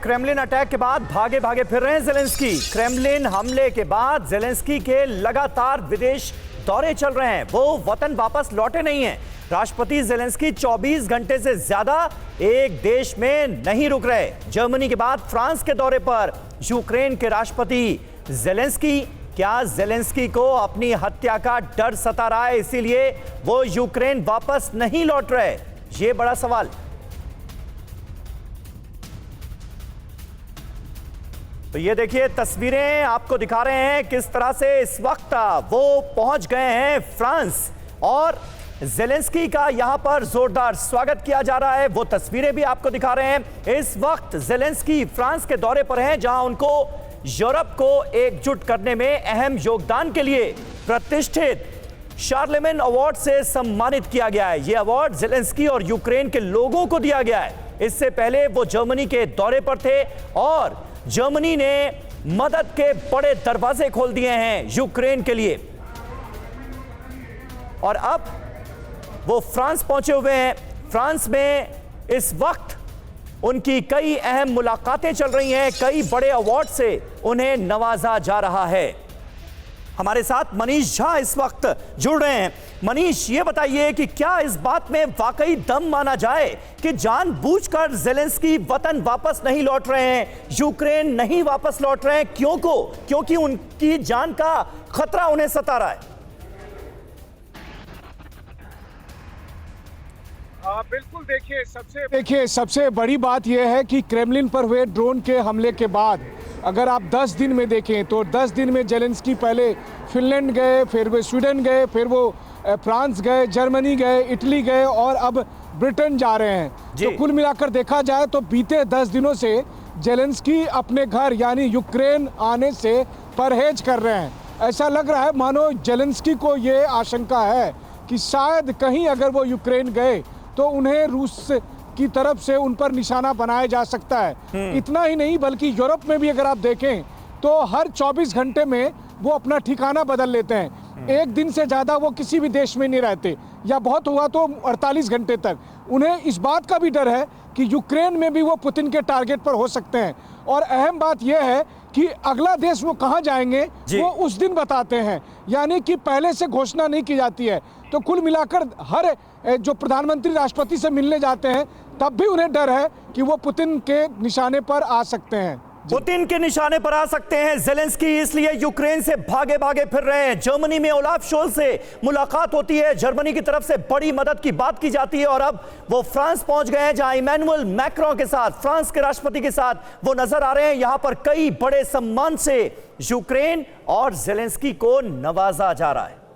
Kremlin attack के बाद भागे भागे फिर रहे हैं जेलेंस्की। क्रेमलिन हमले के बाद जेलेंस्की के लगातार विदेश दौरे चल रहे हैं, वो वतन वापस लौटे नहीं हैं। राष्ट्रपति जेलेंस्की 24 घंटे से ज्यादा एक देश में नहीं रुक रहे। जर्मनी के बाद फ्रांस के दौरे पर यूक्रेन के राष्ट्रपति जेलेंस्की। क्या जेलेंस्की को अपनी हत्या का डर सता रहा है, इसीलिए वो यूक्रेन वापस नहीं लौट रहे? ये बड़ा सवाल। तो ये देखिए तस्वीरें आपको दिखा रहे हैं किस तरह से इस वक्त वो पहुंच गए हैं फ्रांस और जेलेंस्की का यहां पर जोरदार स्वागत किया जा रहा है। वो तस्वीरें भी आपको दिखा रहे हैं। इस वक्त जेलेंस्की फ्रांस के दौरे पर हैं, जहां उनको यूरोप को एकजुट करने में अहम योगदान के लिए प्रतिष्ठित शार्लेमेन अवार्ड से सम्मानित किया गया है। यह अवार्ड जेलेंस्की और यूक्रेन के लोगों को दिया गया है। इससे पहले वो जर्मनी के दौरे पर थे और जर्मनी ने मदद के बड़े दरवाजे खोल दिए हैं यूक्रेन के लिए, और अब वो फ्रांस पहुंचे हुए हैं। फ्रांस में इस वक्त उनकी कई अहम मुलाकातें चल रही हैं, कई बड़े अवार्ड से उन्हें नवाजा जा रहा है। हमारे साथ मनीष झा इस वक्त जुड़ रहे हैं। मनीष, ये बताइए कि क्या इस बात में वाकई दम माना जाए कि जानबूझकर जेलेंस्की वतन वापस नहीं लौट रहे हैं, यूक्रेन नहीं वापस लौट रहे हैं? क्योंकि उनकी जान का खतरा उन्हें सता रहा है। बिल्कुल, देखिए सबसे बड़ी बात यह है कि क्रेमलिन पर हुए ड्रोन के हमले के बाद अगर आप 10 दिन में देखें तो 10 दिन में जेलेंस्की पहले फिनलैंड गए, फिर वो स्वीडन गए, फिर वो फ्रांस गए, जर्मनी गए, इटली गए और अब ब्रिटेन जा रहे हैं। तो कुल मिलाकर देखा जाए तो बीते 10 दिनों से जेलेंस्की अपने घर यानी यूक्रेन आने से परहेज कर रहे हैं। ऐसा लग रहा है मानो जेलेंस्की को ये आशंका है कि शायद कहीं अगर वो यूक्रेन गए तो उन्हें रूस की तरफ से उन पर निशाना बनाया जा सकता है। इतना ही नहीं बल्कि यूरोप में भी अगर आप देखें तो हर 24 घंटे में वो अपना ठिकाना बदल लेते हैं। एक दिन से ज़्यादा वो किसी भी देश में नहीं रहते, या बहुत हुआ तो 48 घंटे तक। उन्हें इस बात का भी डर है कि यूक्रेन में भी वो पुतिन के टारगेट पर हो सकते हैं। और अहम बात यह है कि अगला देश वो कहाँ जाएंगे वो उस दिन बताते हैं, यानी कि पहले से घोषणा नहीं की जाती है। तो कुल मिलाकर हर जो प्रधानमंत्री राष्ट्रपति से मिलने जाते हैं तब भी उन्हें डर है कि वो पुतिन के निशाने पर आ सकते हैं। पुतिन के निशाने पर आ सकते हैं जेलेंस्की, इसलिए यूक्रेन से भागे भागे फिर रहे हैं। जर्मनी में ओलाफ शोल्ज से मुलाकात होती है, जर्मनी की तरफ से बड़ी मदद की बात की जाती है और अब वो फ्रांस पहुंच गए हैं, जहां इमैनुअल मैक्रों के साथ, फ्रांस के राष्ट्रपति के साथ वो नजर आ रहे हैं। यहां पर कई बड़े सम्मान से यूक्रेन और जेलेंस्की को नवाजा जा रहा है।